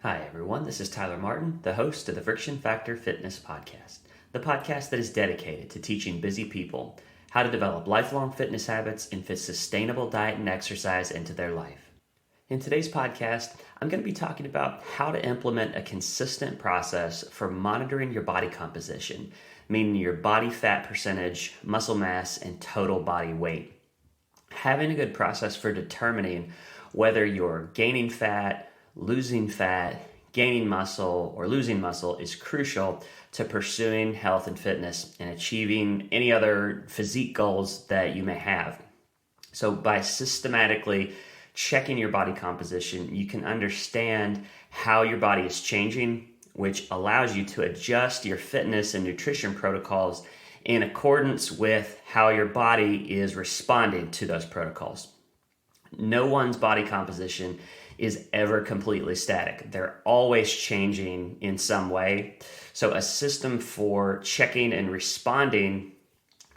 Hi, everyone. This is Tyler Martin, the host of the Friction Factor Fitness Podcast, the podcast that is dedicated to teaching busy people how to develop lifelong fitness habits and fit sustainable diet and exercise into their life. In today's podcast, I'm going to be talking about how to implement a consistent process for monitoring your body composition, meaning your body fat percentage, muscle mass, and total body weight. Having a good process for determining whether you're gaining fat, losing fat, gaining muscle, or losing muscle is crucial to pursuing health and fitness and achieving any other physique goals that you may have. So by systematically checking your body composition, you can understand how your body is changing, which allows you to adjust your fitness and nutrition protocols in accordance with how your body is responding to those protocols. No one's body composition is ever completely static. They're always changing in some way. So a system for checking and responding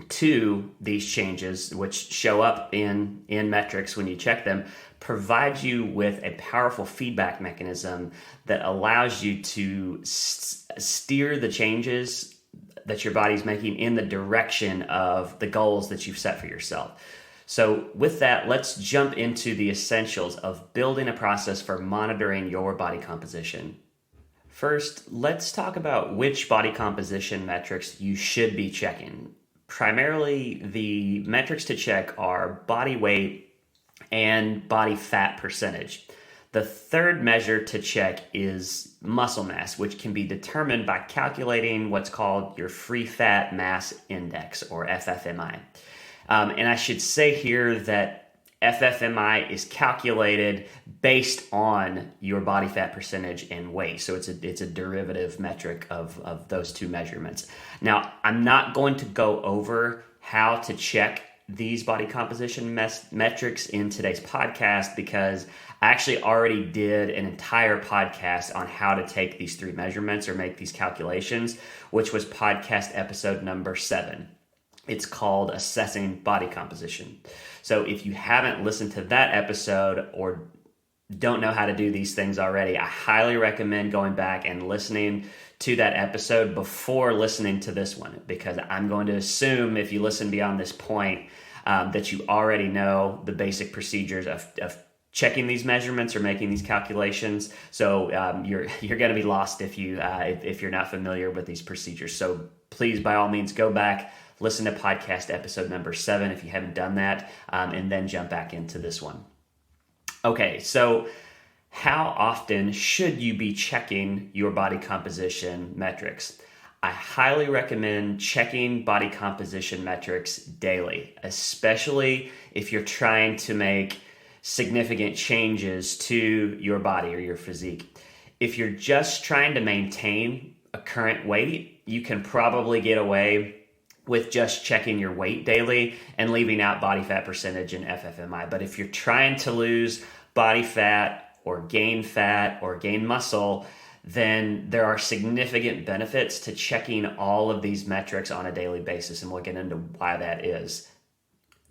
to these changes, which show up in metrics when you check them, provides you with a powerful feedback mechanism that allows you to steer the changes that your body's making in the direction of the goals that you've set for yourself. So with that, let's jump into the essentials of building a process for monitoring your body composition. First, let's talk about which body composition metrics you should be checking. Primarily, the metrics to check are body weight and body fat percentage. The third measure to check is muscle mass, which can be determined by calculating what's called your free fat mass index, or FFMI. And I should say here that FFMI is calculated based on your body fat percentage and weight. So it's a derivative metric of those two measurements. Now, I'm not going to go over how to check these body composition metrics in today's podcast because I actually already did an entire podcast on how to take these three measurements or make these calculations, which was podcast episode number 7. It's called Assessing Body Composition. So if you haven't listened to that episode or don't know how to do these things already, I highly recommend going back and listening to that episode before listening to this one, because I'm going to assume if you listen beyond this point that you already know the basic procedures of checking these measurements or making these calculations. So you're going to be lost if you're not familiar with these procedures. So please, by all means, go back, listen to podcast episode number 7 if you haven't done that, and then jump back into this one. Okay, so how often should you be checking your body composition metrics? I highly recommend checking body composition metrics daily, especially if you're trying to make significant changes to your body or your physique. If you're just trying to maintain a current weight, you can probably get away with just checking your weight daily and leaving out body fat percentage and FFMI. But if you're trying to lose body fat or gain muscle, then there are significant benefits to checking all of these metrics on a daily basis, and we'll get into why that is.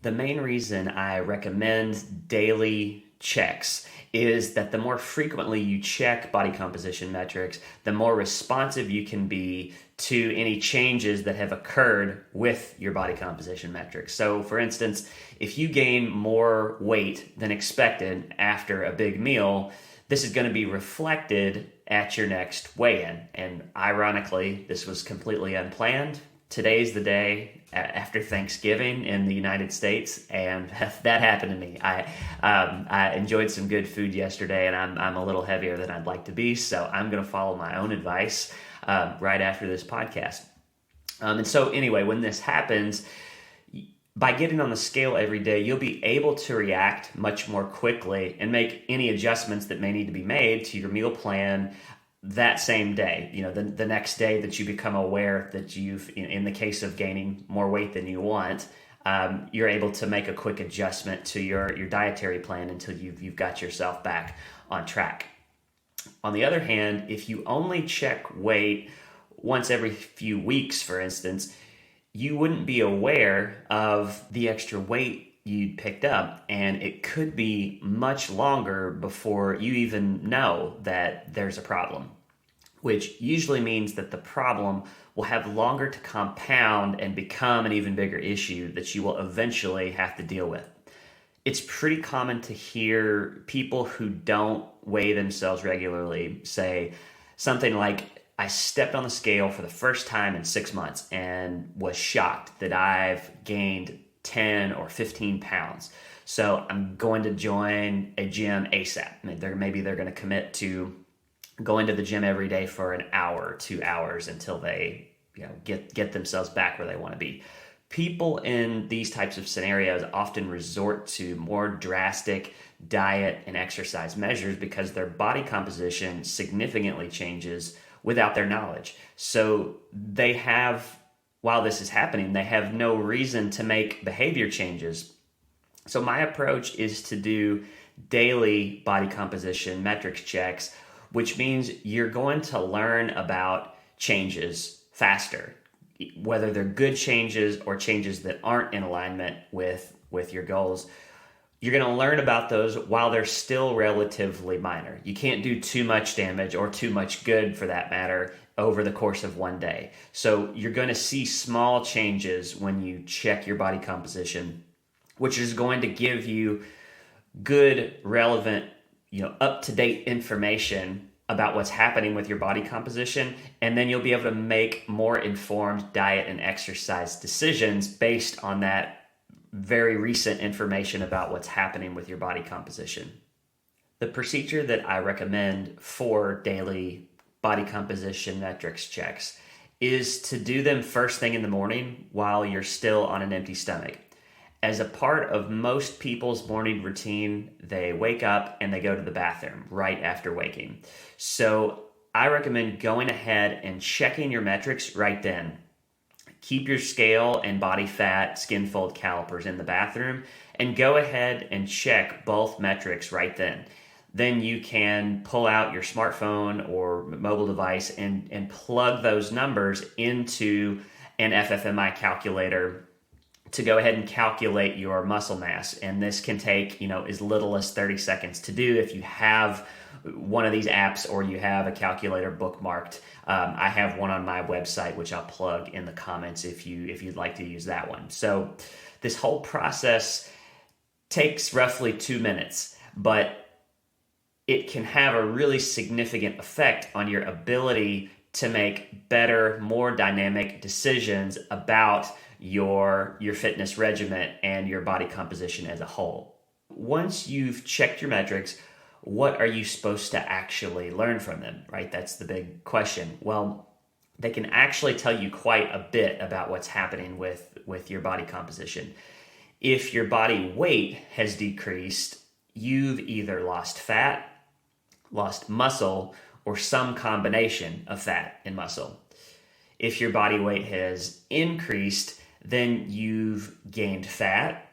The main reason I recommend daily checks is that the more frequently you check body composition metrics, the more responsive you can be to any changes that have occurred with your body composition metrics. So for instance, if you gain more weight than expected after a big meal, this is going to be reflected at your next weigh-in. And ironically, this was completely unplanned. Today's the day after Thanksgiving in the United States, and that happened to me. I enjoyed some good food yesterday, and I'm a little heavier than I'd like to be, so I'm going to follow my own advice right after this podcast. And so anyway, when this happens, by getting on the scale every day, you'll be able to react much more quickly and make any adjustments that may need to be made to your meal plan that same day. You know, the next day that you become aware that you've, in the case of gaining more weight than you want, you're able to make a quick adjustment to your dietary plan until you've got yourself back on track. On the other hand, if you only check weight once every few weeks, for instance, you wouldn't be aware of the extra weight you picked up, and it could be much longer before you even know that there's a problem, which usually means that the problem will have longer to compound and become an even bigger issue that you will eventually have to deal with. It's pretty common to hear people who don't weigh themselves regularly say something like, I stepped on the scale for the first time in 6 months and was shocked that I've gained 10 or 15 pounds. So I'm going to join a gym ASAP. Maybe they're going to commit to going to the gym every day for an hour, 2 hours until they get themselves back where they want to be. People in these types of scenarios often resort to more drastic diet and exercise measures because their body composition significantly changes without their knowledge. So while this is happening, they have no reason to make behavior changes. So my approach is to do daily body composition metrics checks, which means you're going to learn about changes faster, whether they're good changes or changes that aren't in alignment with your goals. You're going to learn about those while they're still relatively minor. You can't do too much damage or too much good, for that matter, over the course of one day. So you're going to see small changes when you check your body composition, which is going to give you good, relevant, up-to-date information about what's happening with your body composition, and then you'll be able to make more informed diet and exercise decisions based on that very recent information about what's happening with your body composition. The procedure that I recommend for daily body composition metrics checks is to do them first thing in the morning while you're still on an empty stomach. As a part of most people's morning routine, they wake up and they go to the bathroom right after waking. So I recommend going ahead and checking your metrics right then. Keep your scale and body fat skin fold calipers in the bathroom and go ahead and check both metrics right then. Then you can pull out your smartphone or mobile device and plug those numbers into an FFMI calculator to go ahead and calculate your muscle mass. And this can take, as little as 30 seconds to do if you have one of these apps or you have a calculator bookmarked. I have one on my website, which I'll plug in the comments if you'd like to use that one. So this whole process takes roughly 2 minutes, but it can have a really significant effect on your ability to make better, more dynamic decisions about your fitness regimen and your body composition as a whole. Once you've checked your metrics, what are you supposed to actually learn from them, right? That's the big question. Well, they can actually tell you quite a bit about what's happening with your body composition. If your body weight has decreased, you've either lost fat, lost muscle, or some combination of fat and muscle. If your body weight has increased, then you've gained fat,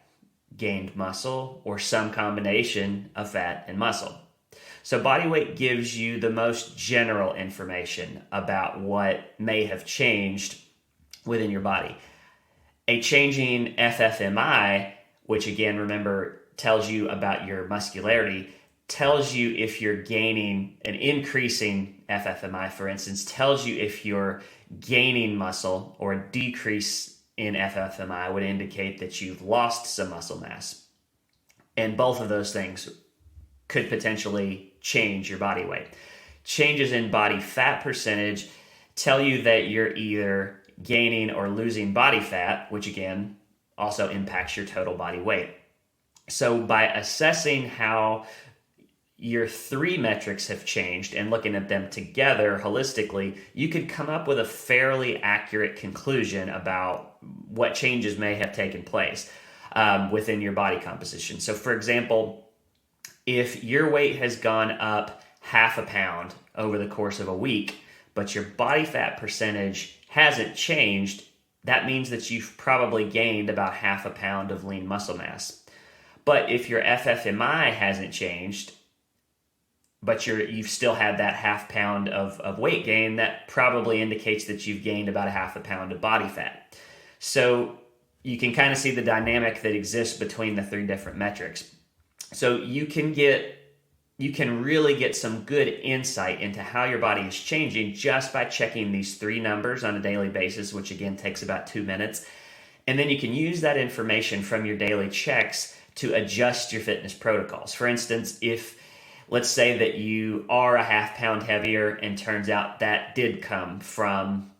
gained muscle, or some combination of fat and muscle. So body weight gives you the most general information about what may have changed within your body. A changing FFMI, which again, remember, tells you about your muscularity, tells you if you're gaining an increasing FFMI, for instance, tells you if you're gaining muscle, or a decrease in FFMI would indicate that you've lost some muscle mass. And both of those things could potentially change your body weight. Changes in body fat percentage tell you that you're either gaining or losing body fat, which again also impacts your total body weight. So by assessing how your 3 metrics have changed and looking at them together holistically, you could come up with a fairly accurate conclusion about what changes may have taken place within your body composition. So for example, if your weight has gone up half a pound over the course of a week, but your body fat percentage hasn't changed, that means that you've probably gained about half a pound of lean muscle mass. But if your FFMI hasn't changed, but you've still had that half pound of weight gain, that probably indicates that you've gained about a half a pound of body fat. So you can kind of see the dynamic that exists between the three different metrics. So you can really get some good insight into how your body is changing just by checking these three numbers on a daily basis, which again takes about 2 minutes. And then you can use that information from your daily checks to adjust your fitness protocols. For instance, if let's say that you are a half pound heavier and turns out that did come from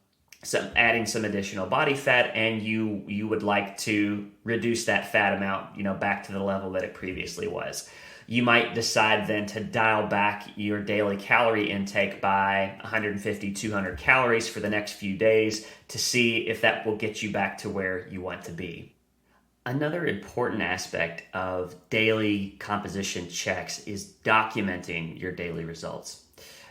adding some additional body fat, and you would like to reduce that fat amount, back to the level that it previously was. You might decide then to dial back your daily calorie intake by 150, 200 calories for the next few days to see if that will get you back to where you want to be. Another important aspect of daily composition checks is documenting your daily results.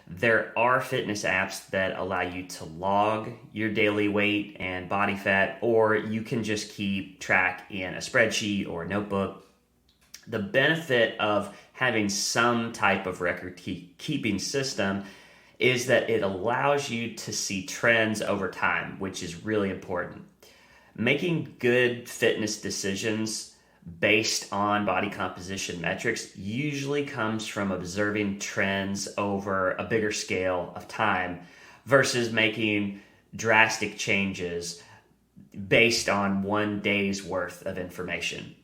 There are fitness apps that allow you to log your daily weight and body fat, or you can just keep track in a spreadsheet or a notebook. The benefit of having some type of record-keeping system is that it allows you to see trends over time, which is really important. Making good fitness decisions based on body composition metrics usually comes from observing trends over a bigger scale of time versus making drastic changes based on one day's worth of information.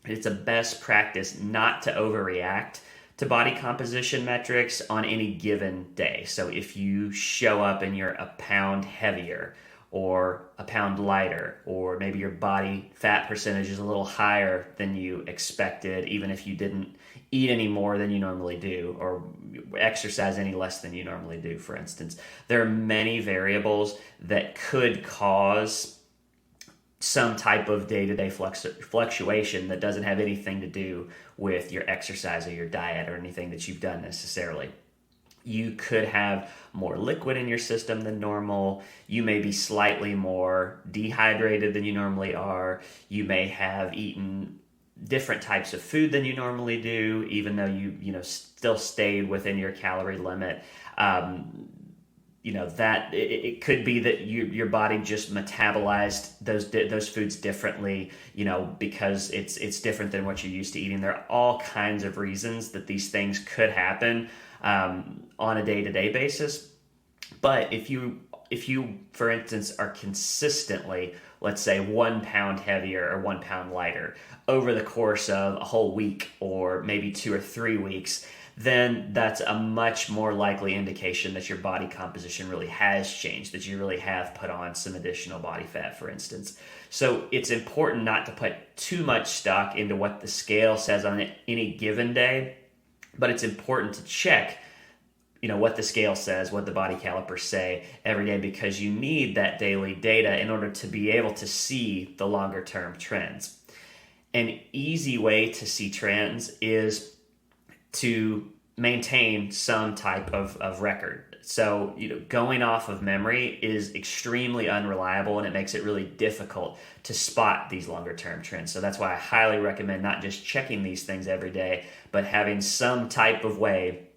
It's a best practice not to overreact to body composition metrics on any given day. So if you show up and you're a pound heavier or a pound lighter, or maybe your body fat percentage is a little higher than you expected, even if you didn't eat any more than you normally do, or exercise any less than you normally do, for instance. There are many variables that could cause some type of day-to-day fluctuation that doesn't have anything to do with your exercise or your diet or anything that you've done necessarily. You could have more liquid in your system than normal. You may be slightly more dehydrated than you normally are. You may have eaten different types of food than you normally do, even though you still stayed within your calorie limit. That it could be that your body just metabolized those foods differently, because it's different than what you're used to eating. There are all kinds of reasons that these things could happen on a day-to-day basis. But if you, for instance, are consistently, let's say, 1 pound heavier or 1 pound lighter over the course of a whole week or maybe 2 or 3 weeks, then that's a much more likely indication that your body composition really has changed, that you really have put on some additional body fat, for instance. So it's important not to put too much stock into what the scale says on any given day, but it's important to check what the scale says, what the body calipers say every day, because you need that daily data in order to be able to see the longer term trends. An easy way to see trends is to maintain some type of record. So, going off of memory is extremely unreliable, and it makes it really difficult to spot these longer term trends. So that's why I highly recommend not just checking these things every day, but having some type of way,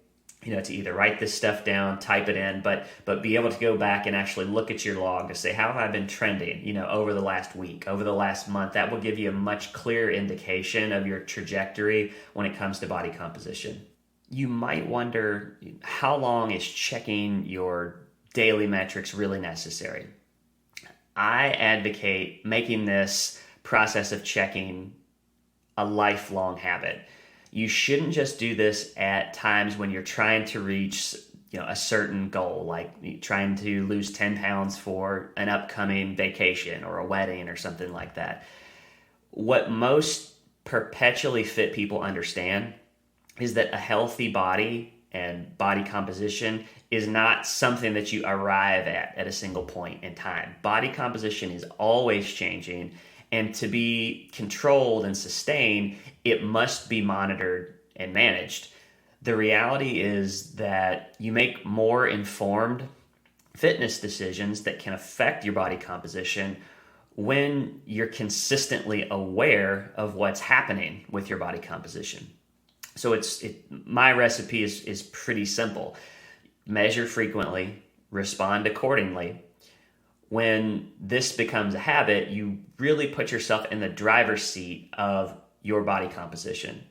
to either write this stuff down, type it in, but be able to go back and actually look at your log to say, how have I been trending, over the last week, over the last month? That will give you a much clearer indication of your trajectory when it comes to body composition. You might wonder, how long is checking your daily metrics really necessary? I advocate making this process of checking a lifelong habit. You shouldn't just do this at times when you're trying to reach a certain goal, like trying to lose 10 pounds for an upcoming vacation or a wedding or something like that. What most perpetually fit people understand is that a healthy body and body composition is not something that you arrive at a single point in time. Body composition is always changing, and to be controlled and sustained, it must be monitored and managed. The reality is that you make more informed fitness decisions that can affect your body composition when you're consistently aware of what's happening with your body composition. So my recipe is pretty simple. Measure frequently, respond accordingly. when this becomes a habit, you really put yourself in the driver's seat of your body composition.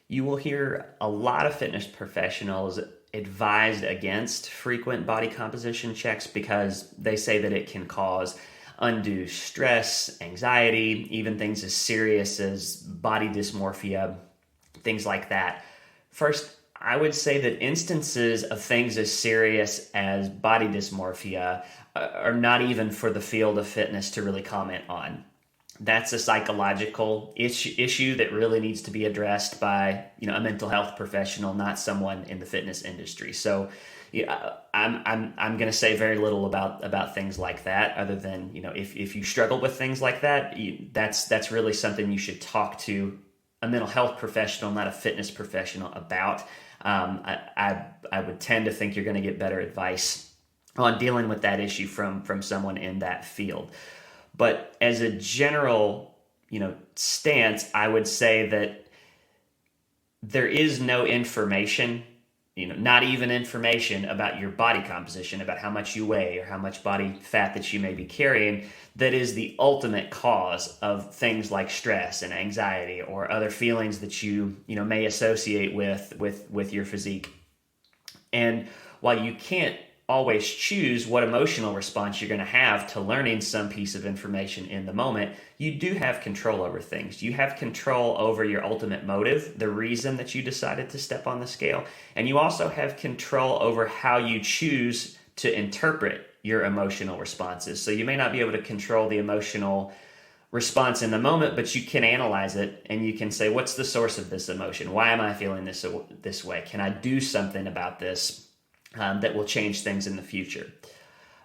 You will hear a lot of fitness professionals advised against frequent body composition checks because they say that it can cause undue stress, anxiety, even things as serious as body dysmorphia, things like that. First, I would say that instances of things as serious as body dysmorphia are not even for the field of fitness to really comment on. That's a psychological issue that really needs to be addressed by a mental health professional, not someone in the fitness industry. So yeah, I'm going to say very little about things like that, other than if you struggle with things like that, that's really something you should talk to a mental health professional, not a fitness professional, about. I would tend to think you're going to get better advice on dealing with that issue from someone in that field. But as a general, stance, I would say that there is no information, not even information about your body composition, about how much you weigh or how much body fat that you may be carrying, that is the ultimate cause of things like stress and anxiety or other feelings that you may associate with your physique. And while you can't always choose what emotional response you're going to have to learning some piece of information in the moment, you do have control over things. You have control over your ultimate motive, the reason that you decided to step on the scale. And you also have control over how you choose to interpret your emotional responses. So you may not be able to control the emotional response in the moment, but you can analyze it and you can say, what's the source of this emotion? Why am I feeling this way? Can I do something about this that will change things in the future?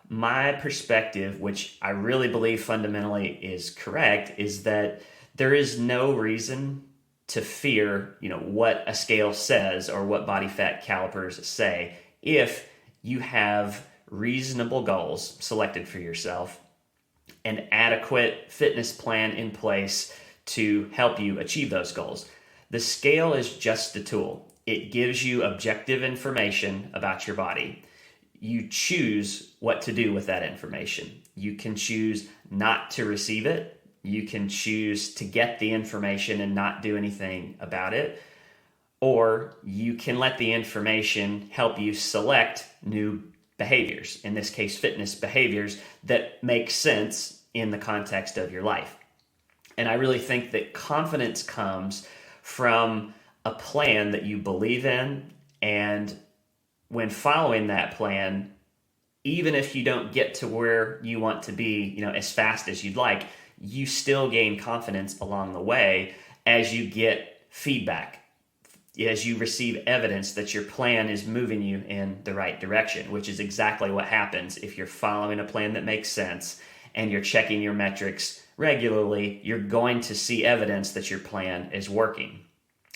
My perspective, which I really believe fundamentally is correct, is that there is no reason to fear, what a scale says or what body fat calipers say if you have reasonable goals selected for yourself, an adequate fitness plan in place to help you achieve those goals. The scale is just a tool. It gives you objective information about your body. You choose what to do with that information. You can choose not to receive it. You can choose to get the information and not do anything about it. Or you can let the information help you select new behaviors, in this case, fitness behaviors that make sense in the context of your life. And I really think that confidence comes from a plan that you believe in, and when following that plan, even if you don't get to where you want to be, as fast as you'd like, you still gain confidence along the way as you get feedback, as you receive evidence that your plan is moving you in the right direction, which is exactly what happens if you're following a plan that makes sense and you're checking your metrics regularly. You're going to see evidence that your plan is working.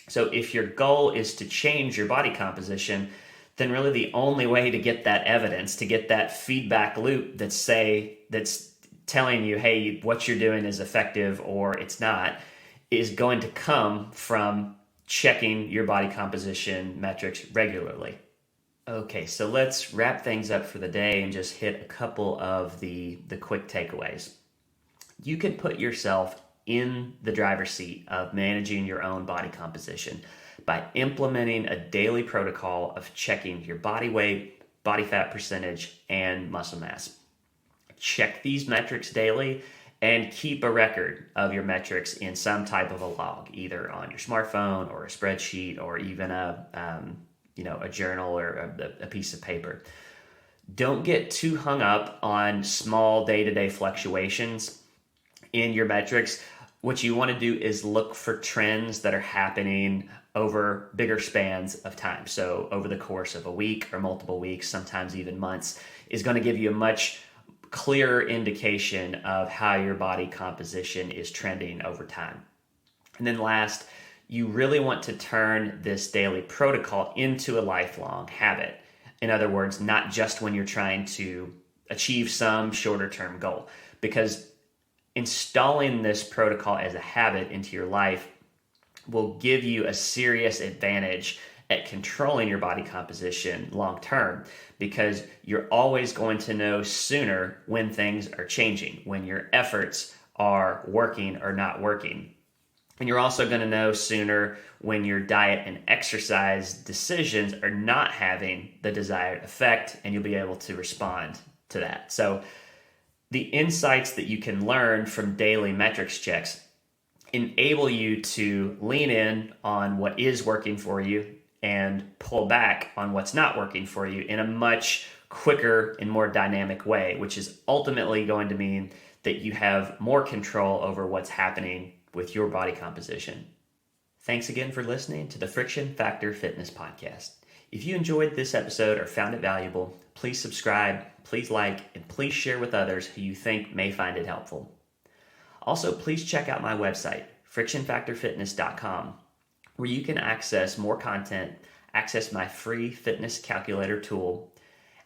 So if your goal is to change your body composition, then really the only way to get that evidence, to get that feedback loop that's telling you, hey, what you're doing is effective or it's not, is going to come from checking your body composition metrics regularly. Okay, so let's wrap things up for the day and just hit a couple of the quick takeaways. You can put yourself in the driver's seat of managing your own body composition by implementing a daily protocol of checking your body weight, body fat percentage, and muscle mass. Check these metrics daily and keep a record of your metrics in some type of a log, either on your smartphone or a spreadsheet or even a journal or a piece of paper. Don't get too hung up on small day-to-day fluctuations in your metrics. What you want to do is look for trends that are happening over bigger spans of time. So over the course of a week or multiple weeks, sometimes even months, is going to give you a much clearer indication of how your body composition is trending over time. And then last, you really want to turn this daily protocol into a lifelong habit. In other words, not just when you're trying to achieve some shorter term goal, because installing this protocol as a habit into your life will give you a serious advantage at controlling your body composition long term, because you're always going to know sooner when things are changing, when your efforts are working or not working. And you're also going to know sooner when your diet and exercise decisions are not having the desired effect, and you'll be able to respond to that. So the insights that you can learn from daily metrics checks enable you to lean in on what is working for you and pull back on what's not working for you in a much quicker and more dynamic way, which is ultimately going to mean that you have more control over what's happening with your body composition. Thanks again for listening to the Friction Factor Fitness Podcast. If you enjoyed this episode or found it valuable, please subscribe, please like, and please share with others who you think may find it helpful. Also, please check out my website, frictionfactorfitness.com, where you can access more content, access my free fitness calculator tool,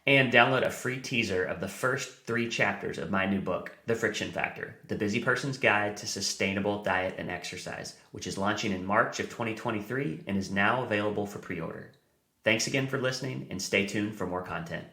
and download a free teaser of the first 3 chapters of my new book, The Friction Factor, The Busy Person's Guide to Sustainable Diet and Exercise, which is launching in March of 2023 and is now available for pre-order. Thanks again for listening, and stay tuned for more content.